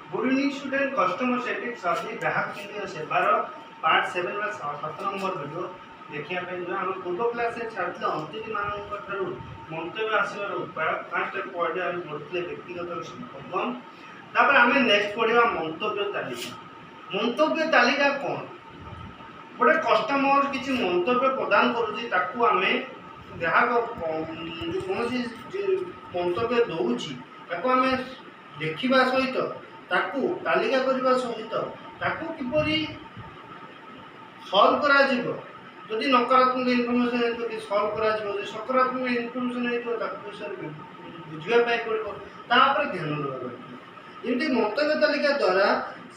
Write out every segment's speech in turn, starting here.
Good evening student customer service ग्राहक केंद्रीय सेवार पार्ट 7 व 7 नंबर वीडियो देखिए जो आम पूर्व क्लास छाड़ी अतिथि मानू मंतव्य आसवर उपाय फास्ट पढ़े आम पढ़ते व्यक्तिगत सम्पर्क तापर आम नेक्स्ट पढ़ा मंतव्य तालिका। मंतव्य तालिका कौन गोटे कस्टमर किसी मंतव्य प्रदान करुँच ग्राहक कौन मंतव्य दौर आम देखा सहित ताकू तालिका करने सहित ताकू किपरि सल्व करा जिवो जदि नकारात्मक इनफॉरमेशन है सल्व करा जिवो जदि सकारात्मक इनफॉरमेशन है ताकू विषय बुझिबा पाई पड़ो तापर ध्यान देबा एमती मंतव्य तालिका द्वारा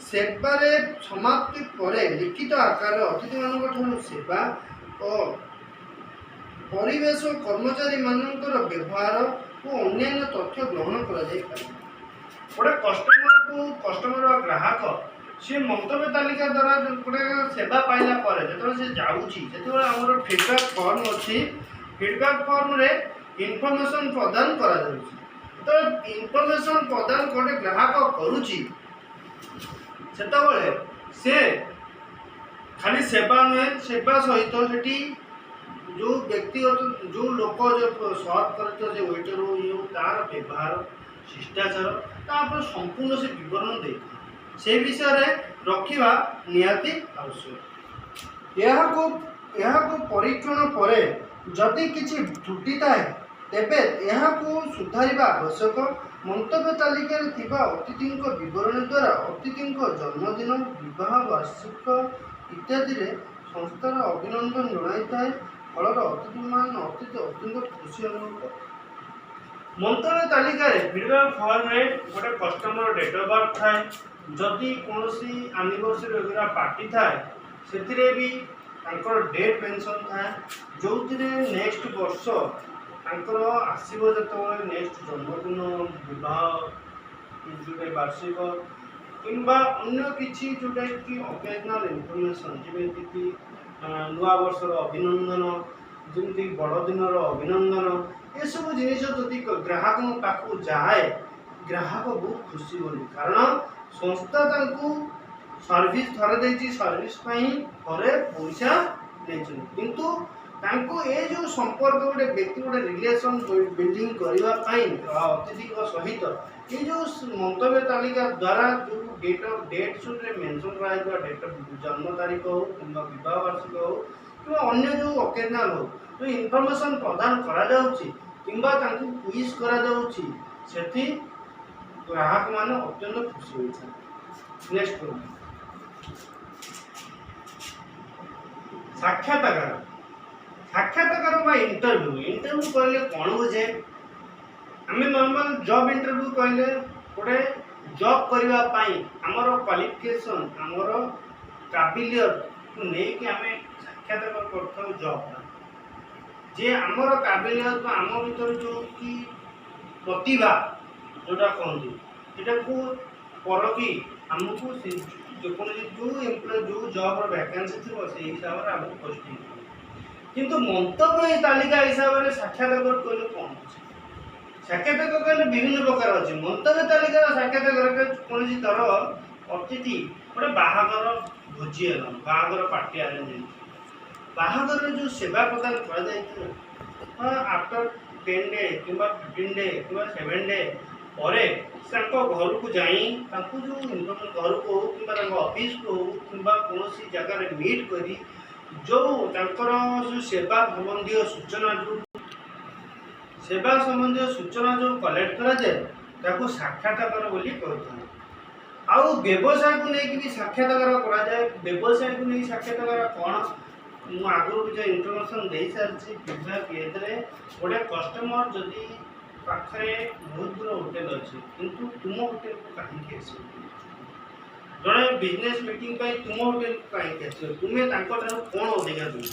सेवारे समाप्ति परे लिखित आकार अतिथि मान सेवा और परिवेश और कर्मचारी मानकर व्यवहार और अन्य तथ्य ग्रहण करा जाय पारे। गोटे कस्टमर ग्राहक सी मंतव्य तालिका द्वारा गोटे सेवा पाइला जो से जाऊँगी जो आम फीडबैक फॉर्म अच्छी फीडबैक फॉर्म रे इनफॉरमेशन प्रदान करा तो इनफॉरमेशन प्रदान गोटे ग्राहक करुँची से खाली सेवा नुहे सेवा सहित सेठी जो व्यक्तिगत जो लोक जो सर्व कर वेटर हो ये तार व्यवहार शिष्टाचार तापर संपूर्ण से विवरण दे से विषय रे रखिबा निहाती आवश्यक। यह को परीक्षण परे जदि किछि त्रुटि थाए तेबे यह को सुधारिबा आवश्यक। मंतव्य तालिका रे थिबा अतिथि विवरण द्वारा अतिथि जन्मदिन विवाह वार्षिक इत्यादि रे संस्थार अभिनंदन जणाई थाए फल अतिथि मान अतिथि अत्यंत खुशी अनुभव कर। मंतव्य तालिका फीडबैक फॉर्म रे गोटे कस्टमर डेट ऑफ बर्थ थाए जदि कौन एनिवर्सरी वगैरह पार्टी थाए से भी डेट मेंशन थाए जो नेक्स्ट वर्ष आसो जो नेक्स्ट जन्मदिन विवाह जो वार्षिक किंबा अन्य किसी जोटा कि ओकेजनल इनफॉरमेशन जमीक नुआ वर्षर अभिनंदन जमी बड़दिन अभिनंदन ये सब जिनिस जदि ग्राहक पाखु जाए ग्राहक बहुत खुशी बोली कारण संस्था सर्विस थरे देती सर्विस थरे पैसा किंतु तांको ये जो संपर्क गोटे व्यक्ति गोटे रिलेशन बिल्डिंग करने अतिथि सहित ये जो मंतव्य तालिका द्वारा जो डेट मेंशन कर डेट जन्म तारीख हो कि विवाह वार्षिक हो कि अन्य जो ओकेजनल हो जो इनफॉरमेशन प्रदान करा जाउची किंबा तांको क्विज करा जाउची सेठी ग्राहक माने अत्यंत खुशी होइछन। नेक्स्ट साक्षात्कार साक्षात्कार इंटरव्यू कहले कौन बुझे आम नॉर्मल जॉब इंटरव्यू कहले गोटे जॉब करने आमर क्वालिफिकेशन आमर काबिलियत को लेकिन आम साक्षात्कार कर जॉब जे आमर काबिलियत आम भर जो कि प्रतिभा जोटा कहते यहाँ को परखी आमको जेकोसी जो एम्प्लॉय जो जॉब वैकेंसी थी से हिसाब से आमको पोस्टिंग किंतु मंतव्य तालिका हिसाब से साक्षात्कार कहले कौन साक्षात्कार कहले विभिन्न प्रकार अच्छे मंतव्य तालिका साक्षात्कार कौन तर अतिथि गोटे बाहागर भोजी है बाहागर पार्टी आरेंज बाहागर जो सेवा प्रदान कर आफ्टर 10 डे कि 15 डे कि 7 डे पर घर को जाई जो घर को हो कि ऑफिस को हो कि कौन जगह मीट करी जो जो सेवा संबंधी सूचना जो कलेक्ट करा जाए साक्षात्कार बोली कहते आउ व्यवसाय को लेकिन भी साक्षात्कार करा जाए व्यवसाय को लेकिन साक्षात्कार कौन मु आगु जो इनफॉरमेशन दे सारी फीडबैक ये गोटे कस्टमर जदि पाखे बहुत दूर होटेल अच्छे किंतु तुम होटेल को कहीं आस जड़े बिजनेस मीटिंग तुम होटेल को कहीं आस तुम्हें कौन अधिका दूर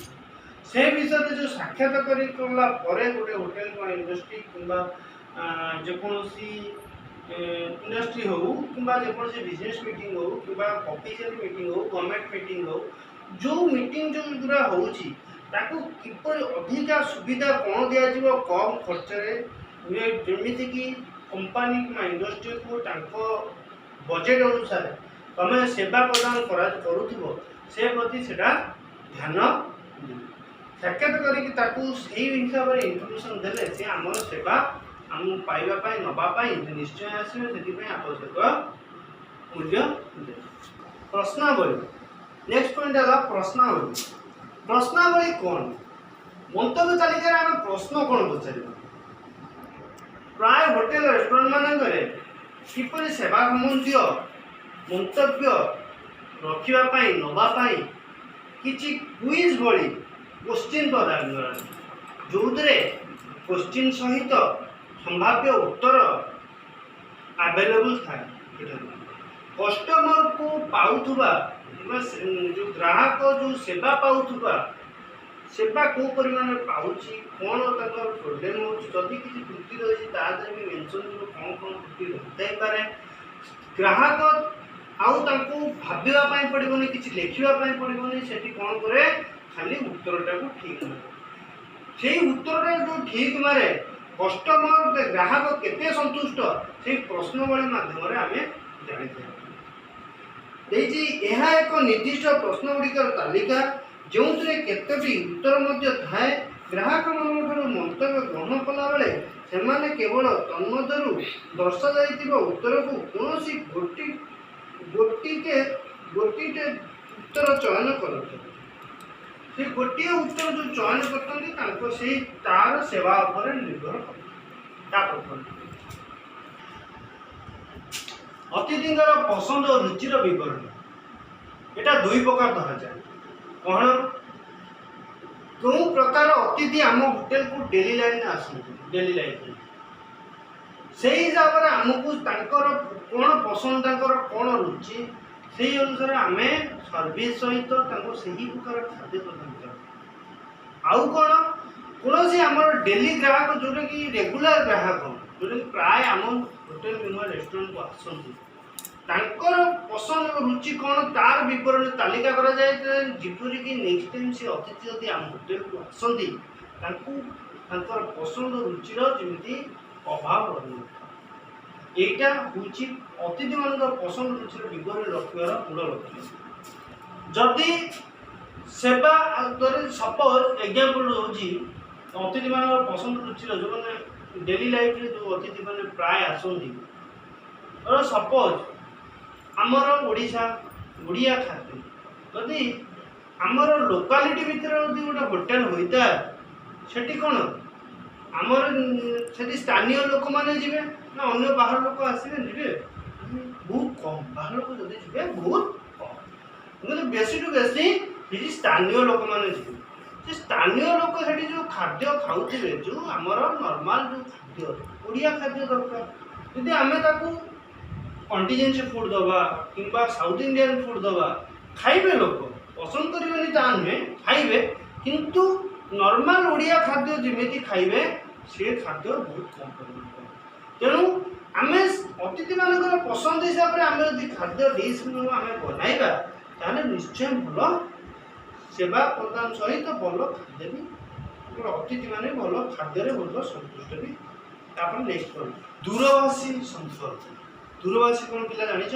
से विषय जो साक्षात्कार कला गोटे होटेल इंडस्ट्री किंबा जेकोसी इंडस्ट्री हो कि जेकोसी बिजनेस मीटिंग हो कि ऑफिशियल मीटिंग हो गवर्नमेंट मीटिंग हो जो मीटिंग जो गुरा होची ताकू किपर अधिका सुविधा कौन दिया कम खर्च जमीक कि कंपानी इंडस्ट्री को बजेट अनुसार तुम सेवा प्रदान करुथिबो से प्रति सेटा ध्यान साक्षात करके हिसाब से इनफर्मेशन देले से आम सेवा आम पाइबा नवाई निश्चय आसवे से आवश्यक मूल्य दे। प्रश्नावली नेक्स्ट पॉइंट है प्रश्नावली। प्रश्नावली कौन मंतव्य तालिका आम प्रश्न कौन पचार प्राय होटेल रेस्टोरेंट मानक किपरि सेवा संबंधी मंतव्य रखापी नवाई किसी क्विज भली क्वेश्चन प्रदान कर जो क्वेश्चन सहित संभाव्य उत्तर अवेलेबल था। कस्टमर को पाउथुबा जो ग्राहक जो सेवा पाउथुबा सेवा को परिमाण पाउची कौन तक प्रोब्लेम होदी किसी त्रुटि रही भी मेंशन कौन कौन त्रुटि रही पारे ग्राहक आउ भावाई पड़ोनी कि लिखापी पड़ोनी से कौन करे खाली उत्तरटा को ठीक मारे से उत्तरटा जो ठीक मारे कस्टमर ग्राहक केते संतुष्ट से प्रश्नवली माध्यम आम जानी एक निर्दिष्ट प्रश्नगुड़िकर तालिका जो केतोटी उत्तर थाए ग्राहक मान मंतव्य ग्रहण कला बेले से केवल तन्मध्य दर्शा जा उत्तर को कौन गोटे उत्तर चयन करते से गोटे उत्तर जो चयन करते तार सेवा उपर निर्भर कर। अतिथि पसंद और रुचिर विवरण यहाँ दुई प्रकार धरा जाए कौन क्यों प्रकार अतिथि आम होटेल को डेली लाइन डेली लाइफ से हिसाब से आमको कौन पसंद कौन रुचि से अनुसार आम सर्विस सहित से ही प्रकार खाद्य प्रदान कर आउ कौन कौन सी आम डेली ग्राहक जोटा कि रेगुलर ग्राहक जोटा कि प्राय आम होटेल किंवा रेस्टोरेंट को आसती पसंद और रुचि कौन तार विवरण तालिका करा जाए जिपरि कि नेक्स्ट टाइम से अतिथि यदि आम होटेल को आसती पसंद और रुचिर जमी अभाव रही यहाँ हूँ अतिथि मान पसंद रुचि विवरण रखार मूल लक्ष्य जदि सेवा सपोज एग्जांपल हूँ अतिथि मान पसंद रुचि जो मैंने डेली लाइफ जो अतिथि मैंने प्राय आसती सपोज आमर ओडिशा ओडिया खाद्य जदि आमर लोकालिटी भितर यदि गोटे होटेल होता है कौन आमर से स्थानीय लोक मैंने जी ना अन्य बाहर लोक आसवे जी बहुत कम बाहर लोक जदि जी बहुत कम बेसी टू बेसी स्थानीय लोक मैंने जी स्थानीय लोक से जो खाद्य खाऊे जो आमर नॉर्मल जो खाद्य ओडिया खाद्य दरकार यदि आम कंटीजेंसी फूड दबा कि साउथ इंडियन फूड दबा खाइबे लोक पसंद करेंगे ता नुहे खाइबे किंतु नॉर्मल ओडिया खाद्य जमी खाइबे से खाद्य बहुत कम परिमाण तेणु आम अतिथि मान पसंद हिसाब से आम यदि खाद्य डिश आम बनाइबा ताने निश्चय भल सेवा प्रदान सहित भल खाद्य भी अतिथि माने भल खाद्य भल संतुष्ट भी आप नेक्स्ट कर दूरभाषी संपर्क दूरभाषी कौन पिला जानिछ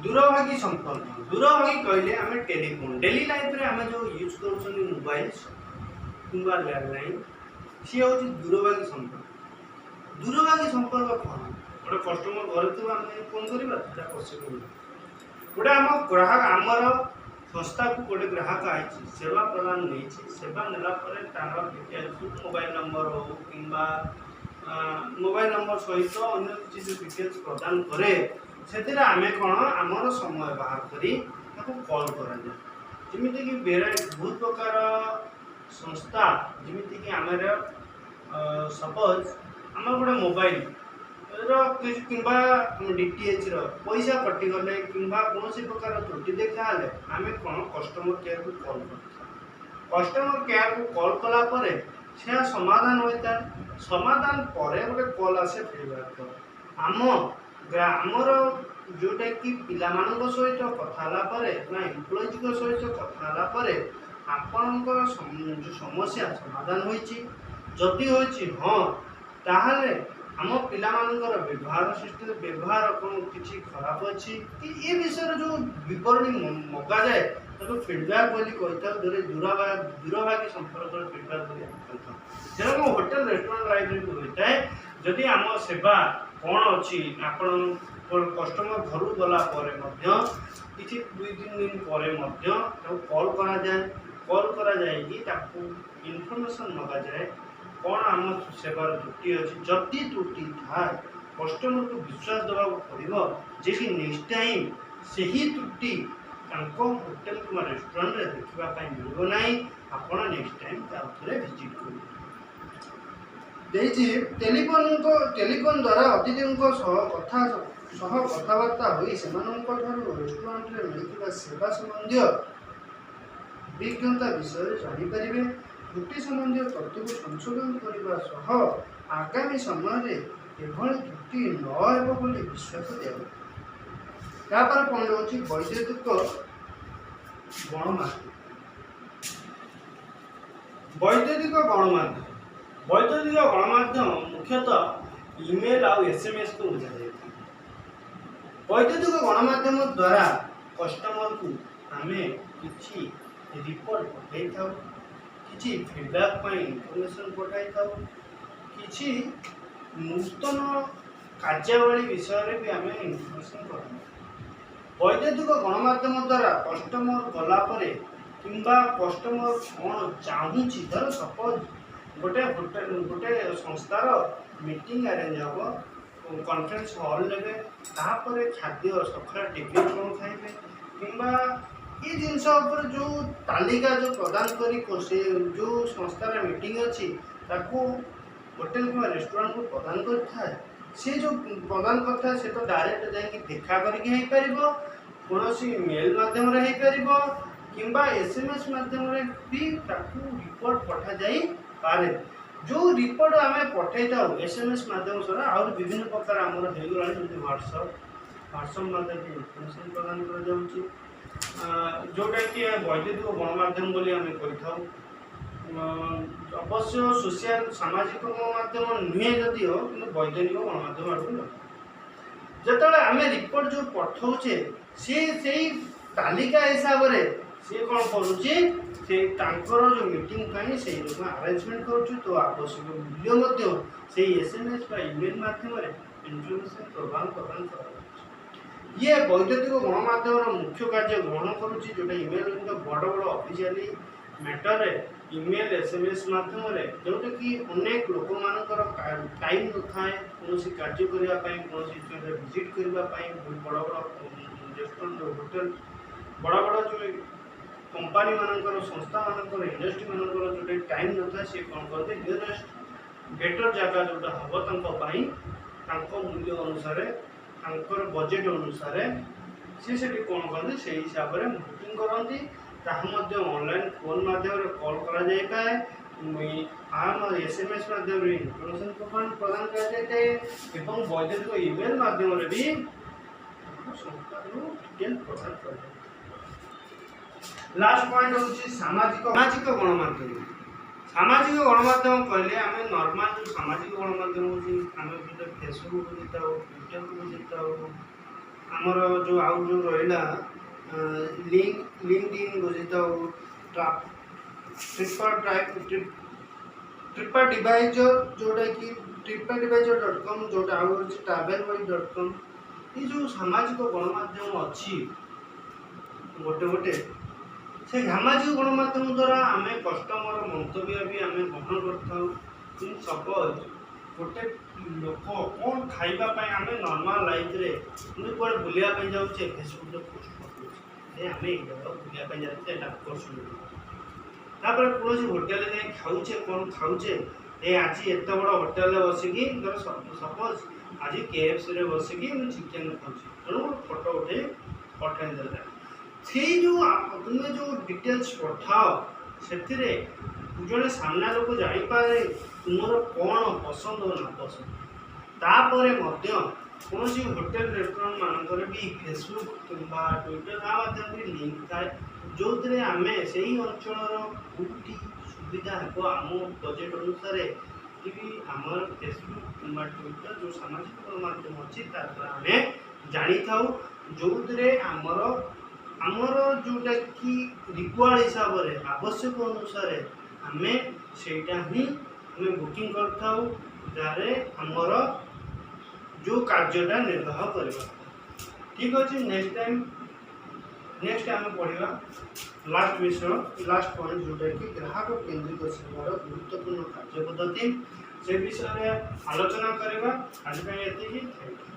दूरभागी संपर्क दूरभागी कहले आम टेलीफोन डेली लाइफ रे आम जो यूज कर मोबाइल किंवा लैंडलाइन सी हूँ दूरभागी संपर्क दूरभागी संपर्क कौन गोटे कस्टमर घर थी आम फोन करवा पॉसिबल गोटे आम ग्राहक आमर संस्था को गोटे ग्राहक आई सेवा प्रदान नहीं सेवा नेला तार डिटेल्स मोबाइल नंबर हो कि मोबाइल नंबर सहित अन्य किसी डिटेल्स प्रदान करे से आम कौन आमर समय बाहर करी कॉल करा जमीती कि बहुत प्रकार संस्था जमीती कि आम सपोज आम गोटे मोबाइल कि डीटीएच पैसा कटिगले कि कौन प्रकार त्रुटि देखा आम कौन कस्टमर केयर को कॉल कर कस्टमर केयर को कॉल कला से समाधान होता है समाधान पर गोटे कॉल आसे फीडबैक आमर जोटा कि पिला सहित कथा एम्प्लॉइज सहित कथा आपणकर जो समस्या समाधान होती हाँ ताहले आम पिलामानଙ୍କର ବ୍ୟବହାର ସିଷ୍ଟମ ବ୍ୟବହାର କ'ଣ କିଛି ଖରାପ ଅଛି କି ଏ ବିଷୟରେ ଯେଉଁ ବିବରଣୀ ମଗାଯାଏ ତାକୁ ଫିଡ଼ବ୍ୟାକ୍ ବୋଲି କହିଥାଉ, ଦୂରଭାଗୀ ସମ୍ପର୍କର ଫିଡ଼ବ୍ୟାକ୍ ବୋଲି ଆମେ କହିଥାଉ। ତେଣୁ ହୋଟେଲ ରେଷ୍ଟୁରାଣ୍ଟ ଲାଇବ୍ରେରୀ ହୋଇଥାଏ ଯଦି ଆମ ସେବା କ'ଣ ଅଛି ଆପଣ କଷ୍ଟମର ଘରକୁ ଗଲା ପରେ ମଧ୍ୟ କିଛି 2-3 ଦିନ ପରେ ମଧ୍ୟ ତାକୁ କଲ୍ କରାଯାଇକି ତାକୁ ଇନଫର୍ମେସନ୍ ମଗାଯାଏ କ'ଣ ଆମ ସେବାର ତ୍ରୁଟି ଅଛି। ଯଦି ତ୍ରୁଟି ଥାଏ କଷ୍ଟମରକୁ ବିଶ୍ୱାସ ଦେବାକୁ ପଡ଼ିବ ଯେ କି ନେକ୍ସଟ ଟାଇମ୍ ସେହି ତ୍ରୁଟି ତାଙ୍କ ହୋଟେଲ କିମ୍ବା ରେଷ୍ଟୁରାଣ୍ଟରେ ଦେଖିବା ପାଇଁ ମିଳିବ ନାହିଁ। ଆପଣ ନେକ୍ସଟ ଟାଇମ୍ ତାଉଥରେ ଭିଜିଟ୍ କରିବେ। ଦେଇଛି ଟେଲିଫୋନ୍ ଦ୍ୱାରା ଅତିଥିଙ୍କ ସହ କଥାବାର୍ତ୍ତା ହୋଇ ସେମାନଙ୍କଠାରୁ ରେଷ୍ଟୁରାଣ୍ଟରେ ମିଳିଥିବା ସେବା ସମ୍ବନ୍ଧୀୟ ଅଭିଜ୍ଞତା ବିଷୟରେ ଜାଣିପାରିବେ। ତ୍ରୁଟି ସମ୍ବନ୍ଧୀୟ ତଥ୍ୟକୁ ସଂଶୋଧନ କରିବା ସହ ଆଗାମୀ ସମୟରେ ଏଭଳି ତ୍ରୁଟି ନ ହେବ ବୋଲି ବିଶ୍ୱାସ ଦିଆଯାଏ। ତାପରେ ପଏଣ୍ଟ ହେଉଛି ବୈଦ୍ୟୁତିକ ଗଣମାଧ୍ୟମ। ବୈଦ୍ୟୁତିକ ଗଣମାଧ୍ୟମ ମୁଖ୍ୟତଃ ଇମେଲ୍ ଆଉ ଏସ୍ଏମ୍ଏସ୍କୁ ବୁଝାଯାଇଥାଏ। ବୈଦ୍ୟୁତିକ ଗଣମାଧ୍ୟମ ଦ୍ୱାରା କଷ୍ଟମରକୁ ଆମେ କିଛି ରିପୋର୍ଟ ପଠାଇଥାଉ, କିଛି ଫିଡ଼ବ୍ୟାକ୍ ପାଇଁ ଇନଫର୍ମେସନ୍ ପଠାଇଥାଉ, କିଛି ନୂତନ କାର୍ଯ୍ୟାବଳୀ ବିଷୟରେ ବି ଆମେ ଇନଫର୍ମେସନ୍ ପଠାଇଥାଉ। ବୈଦ୍ୟୁତିକ ଗଣମାଧ୍ୟମ ଦ୍ୱାରା କଷ୍ଟମର ଗଲା ପରେ କିମ୍ବା କଷ୍ଟମର କ'ଣ ଚାହୁଁଛି, ଧର ସପୋଜ୍ ଗୋଟେ ସଂସ୍ଥାର ମିଟିଂ ଆରେଞ୍ଜ ହେବ, କନଫରେନ୍ସ ହଲ୍ ନେବେ, ତାପରେ ଖାଦ୍ୟ ସକାଳେ ଟିଫିନ୍ କ'ଣ ଖାଇବେ କିମ୍ବା ଏ ଜିନିଷ ଉପରେ ଯେଉଁ ତାଲିକା ଯେଉଁ ପ୍ରଦାନ କରି ସେ ଯେଉଁ ସଂସ୍ଥାର ମିଟିଂ ଅଛି ତାକୁ ହୋଟେଲ କିମ୍ବା ରେଷ୍ଟୁରାଣ୍ଟକୁ ପ୍ରଦାନ କରିଥାଏ। ସେ ଯେଉଁ ପ୍ରଦାନ କରିଥାଏ ସେ ତ ଡାଇରେକ୍ଟ ଯାଇକି ଦେଖା କରିକି ହେଇପାରିବ, କୌଣସି ମେଲ୍ ମାଧ୍ୟମରେ ହେଇପାରିବ କିମ୍ବା SMS ମାଧ୍ୟମରେ ବି ତାକୁ ରିପୋର୍ଟ ପଠାଯାଇପାରେ। ଯେଉଁ ରିପୋର୍ଟ ଆମେ ପଠାଇଥାଉ SMS ମାଧ୍ୟମ ଦ୍ୱାରା ଆହୁରି ବିଭିନ୍ନ ପ୍ରକାର ଆମର ହେଇଗଲାଣି, ଯେମିତି ହ୍ୱାଟ୍ସଆପ୍ ମାଧ୍ୟମରେ ଇନଫର୍ମେସନ୍ ପ୍ରଦାନ କରାଯାଉଛି, ଯେଉଁଟାକି ବୈଦ୍ୟୁତିକ ଗଣମାଧ୍ୟମ ବୋଲି ଆମେ କରିଥାଉ। ଅବଶ୍ୟ ସାମାଜିକ ଗଣମାଧ୍ୟମ ନୁହେଁ ଯଦିଓ, କିନ୍ତୁ ବୈଦ୍ୟୁତିକ ଗଣମାଧ୍ୟମ ଆଡ଼କୁ ନୁହେଁ। ଯେତେବେଳେ ଆମେ ରିପୋର୍ଟ ଯେଉଁ ପଠାଉଛେ ସେଇ ତାଲିକା ହିସାବରେ ସିଏ କ'ଣ କରୁଛି, ସେ ତାଙ୍କର ଯେଉଁ ମିଟିଂ ପାଇଁ ସେଇ ଲୋକ ଆରେଞ୍ଜମେଣ୍ଟ କରୁଛି। ତ ଆବଶ୍ୟକ ମୂଲ୍ୟ ମଧ୍ୟ ସେଇ SMS ବା ଇମେଲ୍ ମାଧ୍ୟମରେ ଇନଫର୍ମେସନ୍ ପ୍ରଦାନ କରାଯାଉଛି। ଇଏ ବୈଦ୍ୟୁତିକ ଗଣମାଧ୍ୟମର ମୁଖ୍ୟ କାର୍ଯ୍ୟ ଗ୍ରହଣ କରୁଛି, ଯେଉଁଟା ଇମେଲ୍ ବଡ଼ ଅଫିସିଆଲି ମ୍ୟାଟରରେ ଇମେଲ୍ SMS ମାଧ୍ୟମରେ, ଯେଉଁଟାକି ଅନେକ ଲୋକମାନଙ୍କର ଟାଇମ୍ ନଥାଏ କୌଣସି କାର୍ଯ୍ୟ କରିବା ପାଇଁ, କୌଣସି ଭିଜିଟ୍ କରିବା ପାଇଁ, ବଡ଼ ରେଷ୍ଟୁରାଣ୍ଟ ହୋଟେଲ ବଡ଼ ଯେଉଁ କମ୍ପାନୀ ମାନଙ୍କର, ସଂସ୍ଥା ମାନଙ୍କର, ଇଣ୍ଡଷ୍ଟ୍ରି ମାନଙ୍କର ଯେଉଁଟା ଟାଇମ୍ ନଥାଏ, ସେ କ'ଣ କରନ୍ତି ନିୟରେଷ୍ଟ ବେଟର୍ ଜାଗା ଯେଉଁଟା ହେବ ତାଙ୍କ ପାଇଁ, ତାଙ୍କ ମୂଲ୍ୟ ଅନୁସାରେ, ତାଙ୍କର ବଜେଟ୍ ଅନୁସାରେ ସେ ସେଠି କ'ଣ କରନ୍ତି ସେଇ ହିସାବରେ ବୁକିଂ କରନ୍ତି। ତାହା ମଧ୍ୟ ଅନଲାଇନ୍ ଫୋନ୍ ମାଧ୍ୟମରେ କଲ୍ କରାଯାଇଥାଏ, SMS ମାଧ୍ୟମରେ ଇନଫର୍ମେସନ୍ ପ୍ରଦାନ କରାଯାଇଥାଏ ଏବଂ ବୈଦ୍ୟୁତିକ ଇମେଲ୍ ମାଧ୍ୟମରେ ବି ସଂସ୍ଥାରୁ ଡିଟେଲ୍ ପ୍ରଦାନ କରାଯାଇଥାଏ। ଲାଷ୍ଟ ପଏଣ୍ଟ ହେଉଛି ସାମାଜିକ ଗଣମାଧ୍ୟମ। ସାମାଜିକ ଗଣମାଧ୍ୟମ କହିଲେ ଆମେ ନର୍ମାଲ ଯେଉଁ ସାମାଜିକ ଗଣମାଧ୍ୟମ ହେଉଛି, ଆମେ ଫେସବୁକ୍ ବୁଝିଥାଉ, ଟ୍ୱିଟର୍ ବୁଝିଥାଉ, ଆମର ଯେଉଁ ଆଉ ଯେଉଁ ରହିଲା ଲିଙ୍କଡଇନ୍ ବୁଝିଥାଉ, TripAdvisor ଯେଉଁଟାକି TripAdvisor.com, ଯେଉଁଟା ଆଉ ହେଉଛି travelwise.com। ଏ ଯେଉଁ ସାମାଜିକ ଗଣମାଧ୍ୟମ ଅଛି ଗୋଟେ ସେ ସାମାଜିକ ଗଣମାଧ୍ୟମ ଦ୍ୱାରା ଆମେ କଷ୍ଟମର ମନ୍ତବ୍ୟ ବି ଆମେ ଗ୍ରହଣ କରିଥାଉ। ସପୋଜ୍ ଗୋଟେ ଲୋକ କ'ଣ ଖାଇବା ପାଇଁ, ଆମେ ନର୍ମାଲ ଲାଇଫ୍ରେ କୁଆଡ଼େ ବୁଲିବା ପାଇଁ ଯାଉଛେ, ଫେସବୁକ୍ରେ ପୋଷ୍ଟ କରୁଛେ ଆମେ ଏଇ ଜାଗାକୁ ବୁଲିବା ପାଇଁ ଯାଉଛେ, ଏଇଟା କରୁଛୁ। ତାପରେ କୌଣସି ହୋଟେଲରେ ଯାଇ ଖାଉଛେ, କ'ଣ ଖାଉଛେ, ଆଜି ଏତେ ବଡ଼ ହୋଟେଲରେ ବସିକି, ସପୋଜ୍ ଆଜି KFCରେ ବସିକି ମୁଁ ଚିକେନ୍ ଖାଉଛି, ତେଣୁ ଫଟୋ ଉଠେଇ ପଠାଇଦେଲେ। ସେଇ ତୁମେ ଯେଉଁ ଡିଟେଲ୍ସ ପଠାଅ, ସେଥିରେ ଜଣେ ସାମ୍ନା ଲୋକ ଜାଣିପାରେ ତୁମର କ'ଣ ପସନ୍ଦ ଓ ନାପସନ୍ଦ। ତାପରେ ମଧ୍ୟ କୌଣସି ହୋଟେଲ ରେଷ୍ଟୁରାଣ୍ଟ ମାନଙ୍କରେ ବି ଫେସବୁକ୍ କିମ୍ବା ଟ୍ୱିଟର୍ ତା ମାଧ୍ୟମରେ ଲିଙ୍କ୍ ଥାଏ, ଯେଉଁଥିରେ ଆମେ ସେଇ ଅଞ୍ଚଳର କେଉଁଠି ସୁବିଧା ହେବ, ଆମ ବଜେଟ୍ ଅନୁସାରେ भी आमर फेसबुक किंवा ट्विटर जो सामाजिक गणमाध्यम अच्छी आम जानी था जो आमर आमर जोटा कि रिक्वायर्ड हिसाब से आवश्यक अनुसार आम से बुकिंग कर आमर जो कार्यटा निर्वाह करवा। ठीक अच्छे नेक्स्ट आम पढ़ा लास्ट विषय लास्ट पॉइंट जोटा कि ग्राहक केंद्रित सेवार गुरुत्वपूर्ण कार्य पद्धति से विषय में आलोचना करवा। आज ये थैंक यू।